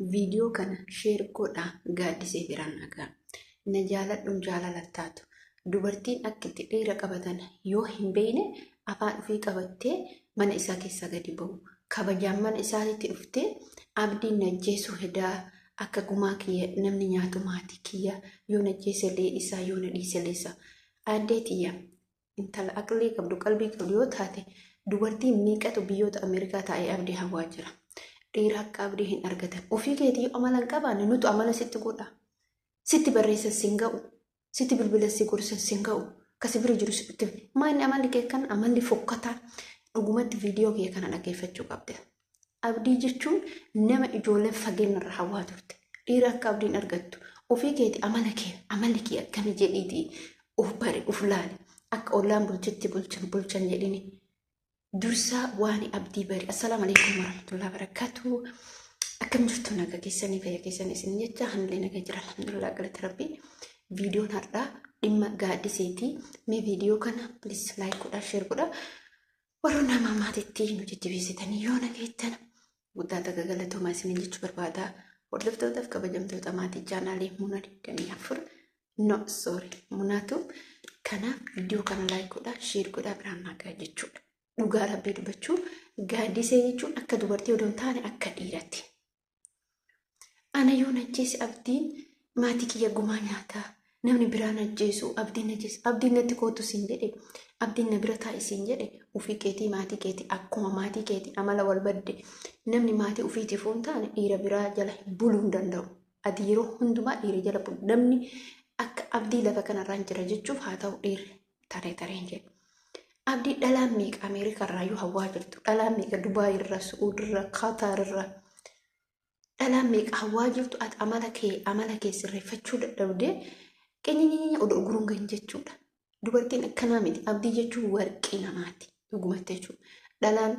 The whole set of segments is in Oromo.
Video kana share godhaa gaaddisee biraan nagaa. Na jaaladhuun jaalala taatu. Dubartiin akka itti dhiira qabatan yoo hin beekne afaan ofii qabattee mana isaa keessaa gadi ba'u. Kabajaan mana isaatti dhuftee abdiin najjeessu hedaa akka gumaa kiyya namni nyaatu maatii kiyya yoo najjeesellee isaa yoo na dhiisellee isaa. Addee tiyya intala aqlii qabdu qalbii qabdu yoo taate dubartiin miiqatu biyyoota Ameerikaa taa'ee abdii hawaa jira. Dhiira akka abdii hin argatan. Ofii keetii amala hin qabaanne nutu amala sitti godha. Sitti barreessa sin ga'u. Sitti bilbila si gorsa sin ga'u. Kasi bira jiru sitti. Maanni amalli kee kan amalli fokkataa dhugumatti viidiyoo kee kana dhaggeeffachuu qabda. Abdii jechuun nama ijoolleen fageenyarra hawaa turte. Dhiira akka abdii hin argattu. Ofii keetii amalli kee akkami jedhiitii of bari of laali. Akka ollaan bulchetti bulchan jedhini. Dursaa waan abdii bari. Assalaamu alaikum warahmatullahi wabarakatuh. Akkam jirtu naga keessanii fayya keessanii isin jecha hanlee naga jira alhamdulillah galata rabbii. Viidiyoon har'aa dhimma gaaddiseetii. Mee viidiyoo kana please like godhaa share godhaa. Warroonni nama maatiitti nu jajjabeessitanii yoo nageettan guddaa takka galatoomaa isiniin jechuu barbaadaa. Hordoftootaaf kabajamtoota maatii chaanaalii Munaa 24 no sorry Munaatu kanaaf viidiyoo kana like godhaa share godhaa biraan nagaa jechuudha. Dhugaa rabbii dubbachuu gaaddisee jechuun akka dubartii odoo hin taane akka dhiiraatti. Ana yoo najjeesse abdiin maatii kiyya gumaa nyaataa namni biraan ajjeesu abdiin najjeesse abdiin natti kootu siin jedhe abdiin na bira taa'e siin jedhe ofii keetii maatii keetii akkuma maatii keetii amala wal badde namni maatii ofiitiif hin taane dhiira biraa jala buluu hin danda'u. Ati yeroo hundumaa dhiira jala bulu namni akka abdii lafa kanarra jira jechuuf haa ta'u dhiirri tareen jedhu. Abdii dhalaan meeqa Ameerikaa irraa yoo hawaa jirtu dhalaan meeqa Dubaay irraa Su'uud irraa Qaataar irraa dhalaan meeqa hawaa jirtu ati amala kee sirreeffachuu dadhabdee qeenyeenyeenye odoo gurunga hin jechuudha. Dubartiin akkanaa miti abdii jechuun warqii namaati dhugumatti jechuudha. Dhalaan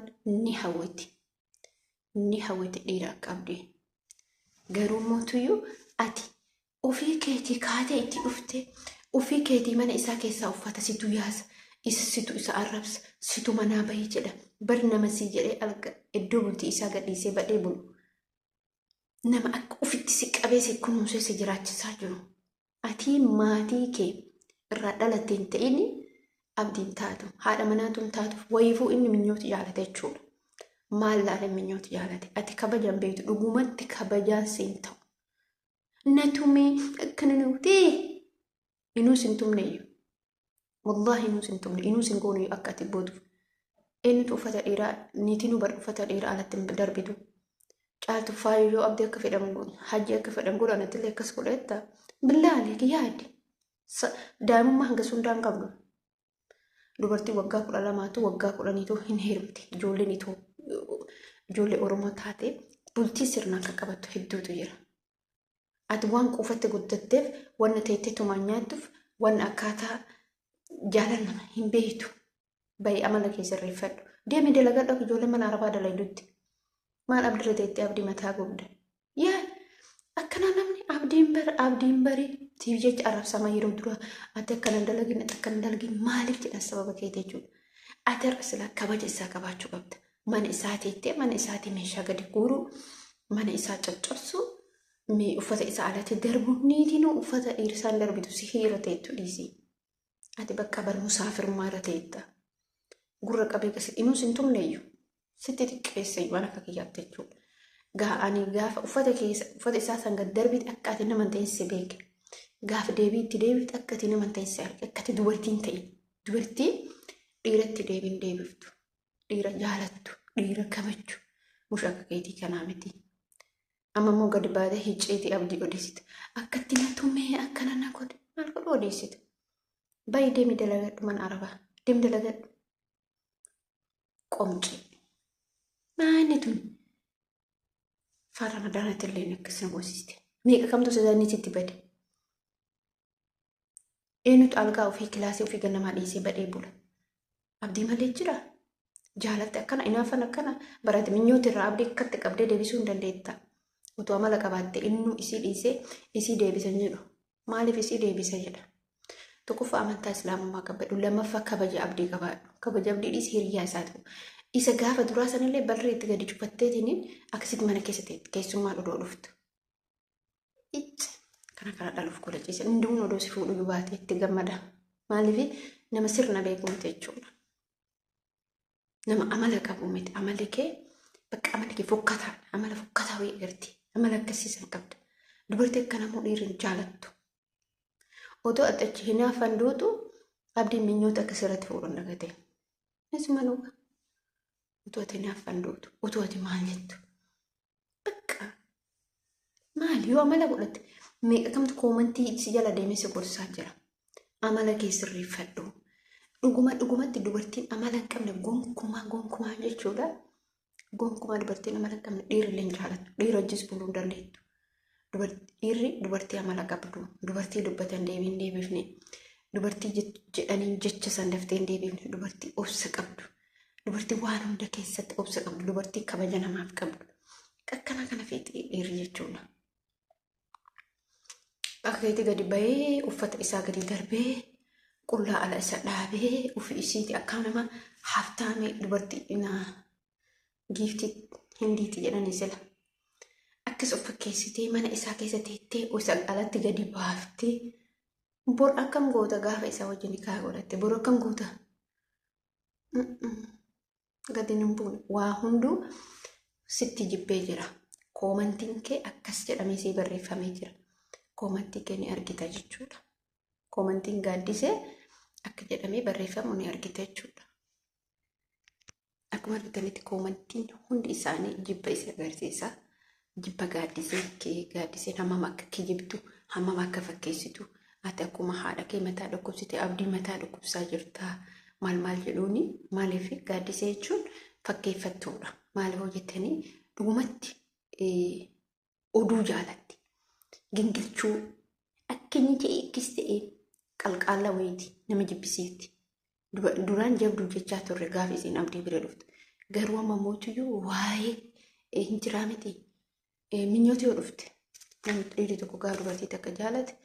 ni hawwiti dhiira akka abdii. Garuu mootuyyuu ati ofii keetii kaatee itti dhuftee ofii keetii mana isaa keessaa uffata situ yaasa. Situ isa arrabsa situ manaa bahee jedha bari nama sii jedhee alga iddoo bultii isaa gadhiisee badhee bulu nama akka ofitti si qabee si kunuunsee si jiraachisaa jiru. Ati maatii kee irraa dhalattee hin ta'in abdiin taatu haadha manaatu hin taatuuf wayiifuu inni minyoota jaalate jechuudha. Maal laala minyoota jaalate ati kabajaan beektu dhugumatti kabajaan siin ta'u. Natumee akkana nuti inuu siin tumneeyyu. Wallahi inuu sin goonu akka ati booduuf. Eenyutu uffata dheeraa niitiin bar uffata dheeraa alatti darbitu. Caaltu faayyoo abdii akka fedhan hajji akka fedhan godhan illee akkas godhetta. Billaalee yaadi. Daa'imummaa hanga sundaan qabdu. Dubartii waggaa 12 waggaa 10 hin heerumti. Ijoollee Oromoo taate bultii sirnaan akka qabattu hedduutu jira. Ati waan quufatte guddatteef wanna teettee tumaan nyaattuuf wanna akkaataa jaalalama hin beektu. Bayi amala kee sirreeffadhu. Deemi dalagadhu ijoollee mana arabaa dalaydutti. Maal abdirra teettee abdii mataa gubda. Yaa akkana namni abdiin bari siif jecha arrabsama yeroo dura ati akkana dalagin maaliif jedhan sababa keetii jechuudha. Ati har'a sila kabaja isaa qabaachuu qabda. Mana isaa teettee mana isaatii meeshaa gadi guuruu mana isaa caccabsuu uffata isaa alatti darbu niitiin uffata dhiirsaan darbitu si hiira teettu dhiisii. Ati bakka bar musaafirummaa irra teetta. Gurra qabee qasitti inuu sin tumneeyyu. Sitti xiqqeessee waan akka kiyyaatti jechuudha. Ani gaafa uffata isaa san gad darbite akka ati nama teessee beeke. Gaafa deebiitti deebifte akka ati nama teessee arge akka ati dubartiin ta'e. Dubartiin dhiiratti deebiftu. Dhiira jaalattu. Dhiira kabajju. Musha akka keetii kanaa miti. Amma immoo gadi baatee hicceetii abdii odeessite. Akka itti na tumee akkana na godhe. Maal godhu odeessite? Bayi deemi dalagadhu mana arabaa. Deemi dalagadhu. Qomci. Maanni tun? Faara madaanatti illee akkasuma boosiste. Meeqa kamtu sadarni sitti bade? Eenyutu algaa ofii kilaasii ofii gannamaa dhiisee badhee bula? Abdii malee jira? Jaalatte akkana inaafan akkana barate minyoota irraa abdii akkatti qabdee deebisuu hin dandeetta. Utuu amala qabaatte innuu isii dhiisee isii deebisan jedhu. Maaliif isii deebisa jedha? Tokkoffaa amantaa islaamummaa qabadhu. Lammaffaa kabaja abdii qabaadhu. Kabaja abdii dhiisii hiriyaa isaa ta'u. Isa gaafa duraa sanillee barree itti gadi cufatteetiniin akkasitti mana keessatti keessummaa dhudhoo dhuftu. Kana dhaluuf godha ciisa. Hunduun odoo si fuudhuu baatee itti gammada. Maaliif nama sirna beeku miti jechuudha. Nama amala qabu miti. Amalli kee bakka amalli kee fokkataadha. Amala fokkataa wayii agarti. Amala akkasiisan qabda. Dubartii akka namuu dhiirin jaalattu. Otoo achi hinaafan duutu abdiin minyoota akkasirratti fuudhan dhagatee. Isuma nuuqa. Otoo ati hinaafan duutu. Otoo ati maal jettu. Bakka maali yoo amala godhatte. Meeqa kamtu koomantii si jala deemee si gorsaa jira. Amala kee sirreeffadhu. Dhugumatti dubartiin amala hin qabne gonkumaa jechuudha. Gonkumaa dubartiin amala hin qabne dhiirri hin jaalatu. Dhiira wajjis buluu hin dandeettu. Dhiirri dubartii amala qabdu. Dubartii dubbatan deebiin deebifne. Dubartii jedhanii jecha san daftee hin deebifne. Dubartii obsa qabdu. Dubartii waan hunda keessatti obsa qabdu. Dubartii kabaja namaaf qabdu. Akkana kana feetee dhiirri jechuudha. Akka itti gadi bahee uffata isaa gadi darbee qullaa ala isa dhaabee ofii isiiti akka nama haftaamee dubartii giiftii hindiitti jedhanii sila. Akkas of fakkeessitee mana isaa keessa teettee isa alatti gadi baaftee bor akkam goota gaafa isaa wajjin kaa godhatte bor akkam goota. Gadi hin buune waa hunduu sitti jibbee jira. Koomantiin kee akkas jedhamee si barreeffamee jira. Koomantii kee ni argita jechuudha. Koomantiin gaaddisee akka jedhamee barreeffamu ni argita jechuudha. Akkuma argitanitti koomantiin hundi isaanii jibba isa agarsiisa. Jibba gaaddisee hammam akka kijibtu, hammam akka fakkeessitu. Ati akkuma haadha kee mataa dhukkubsite abdii mataa dhukkubsaa jirtaa. Maal jedhuuni maaliif gaaddisee jechuun fakkeeffattuudha. Maaliif hojjettanii dhugumatti oduu jaalatti. Gingilchuu akka inni ta'e ikkis ta'e qalqaalla wayiiti nama jibbisiisti. Duraan jabduu jechaa turre gaafa isiin abdii bira dhuftu. Garuu amma mootiyyuu waa'ee hin jiraa miti. Minyooti yoo dhufte namni dhiirri tokko gaafa dubartii takka jaalate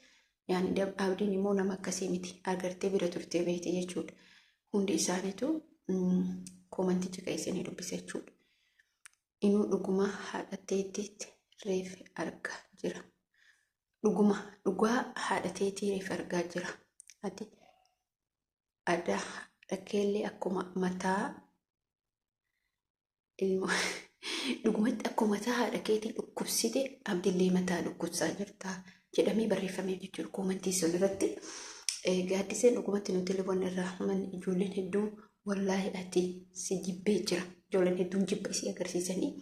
yaani abdiin immoo nama akkasii miti. Agartee bira turtee beekte jechuudha. Hundi isaaniitu koomanticha keessanii dubbisa jechuudha. Inuu dhuguma haadha teettiitti reefi argaa jira. Dhugaa haadha teetii reefi argaa jira. Ati aadaa dhakeellee akkuma mataa ilmoo dhugumatti akkuma mataa haadha keetii dhukkubsite abdillee mataa dhukkubsaa jirta jedhamee barreeffamee jechuudha. Koomantii sun irratti gaaddiseen dhugumatti nuti liboon irraa ijoolleen hedduun wallaahi ati si jibbee jira. Ijoolleen hedduun jibba isii agarsiisanii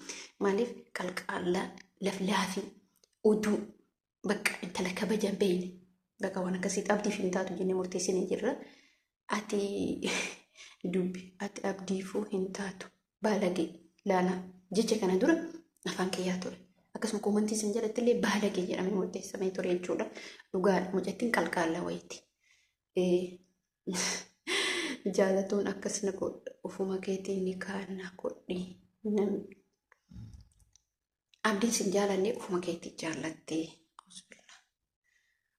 maaliif qalqaallaa laflaafii oduu bakka intala kabajan beeyne bakka waan akkasitti abdiif hin taatu jennee murteessinee jirra. Ati dubbi ati abdiifuu hin taatu baalagee laala jecha kana dura afaan kiyyaa ture. Akkasuma koomantii san jalatti illee baalagee jedhamee murteessamee ture jechuudha. Dhugaadha mucattiin qalqaallaa wayiiti. Jaalatuun akkas na godha ufuma keetiin ni kaana godhi. Abdiin sin jaalannee ufuma keetii jaallattee.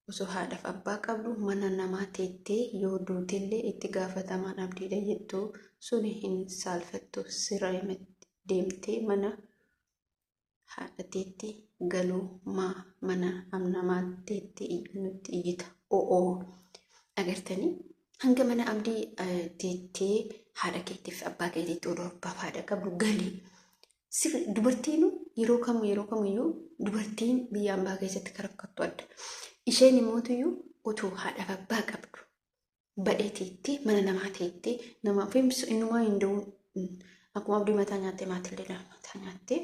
Osoo haadhaaf abbaa qabdu mana namaa teettee yoo duutillee itti gaafatamaan abdiidha jettuu suni hin saalfattu sirra deemtee mana haadha teetti galuu mana namaa teettee nutti iyyita. Agartanii hanga mana abdii teettee haadha keetiif abbaa keetiitti odoo abbaaf haadha qabdu galii. Dubartiin yeroo kamiyyuu dubartiin biyya ambaa keessatti kan rakkattu adda. Isheen immoo utuu haadhaaf abbaa qabdu badhee teettee mana namaa teettee namaaf himsu innumaa hin da'uun akkuma abdii mataa nyaattee maatillee mataa nyaattee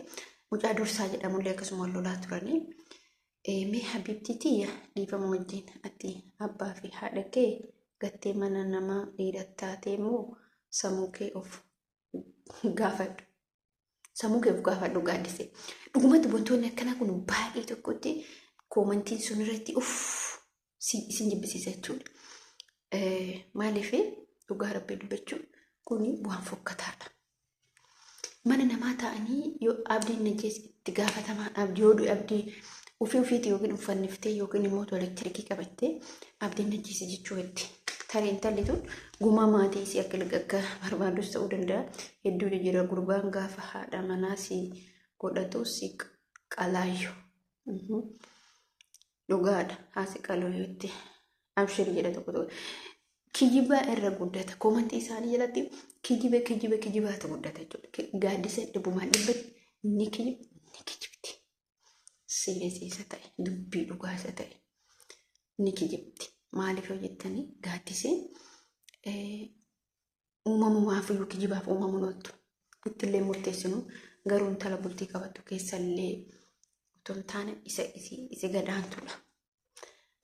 mucaa dursaa jedhamullee akkasuma lolaa turanii. Mee habibtii tiyya dhiifama wajjin ati abbaa fi haadha kee gattee mana namaa dhiirattaatee immoo sammuu kee of gaafadhu. Sammuu kee of gaafadhu gaaddise. Dhugumatti wantoonni akkanaa kun baay'ee tokkotti koomantiin sun irratti isin jibbisiisa jechuudha. Maaliif dhugaa rabbii dubbachuu kuni waan fokkataadha. Mana namaa ta'anii yoo abdiin najees itti gaafatamaan abdii ofiitii yookiin uffanniftee yookiin immoo elektirikii qabattee abdiin najeessa jechuu itti Tariin talli tun gumaa maatii si akka barbaadus ta'uu danda'a. Hedduun jira gurbaan gaafa haadha manaa si godhatu si qalaayu. Dhugaadha haasi qalooyyotti abshir jedha tokko tokko. Kijibaa irra guddata. Komantii isaanii jalatti kijibaatu guddata jechuudha. Gaaddisa dhibbumaa dhibbatti ni kijibti. Siisa ta'e dubbii dhugaasa ta'e ni kijibti. Maaliif yoo jettanii gaaddiseen uumamumaaf iyyuu kijibaaf uumamuun ooltu. Ittillee murteessinu garuu intala bultii qabattu keessallee otoo hin taane isa gadaantudha.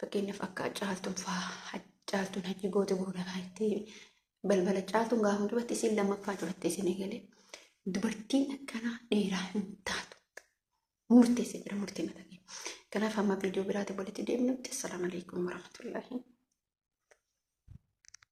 Fakkeenyaaf akka caaltuun fa'aa caaltuun hajji goote booda baay'ee balbala caaltuun gaafa dubartii isin lammaffaa duratti isin eegalee dubartiin akkanaa dheeraa hin taatu. Murteessee jira murtii mata kee. Kanaaf amma viidiyoo biraatti walitti deemnutti. Assalaamu alaikum warahmatullaahi.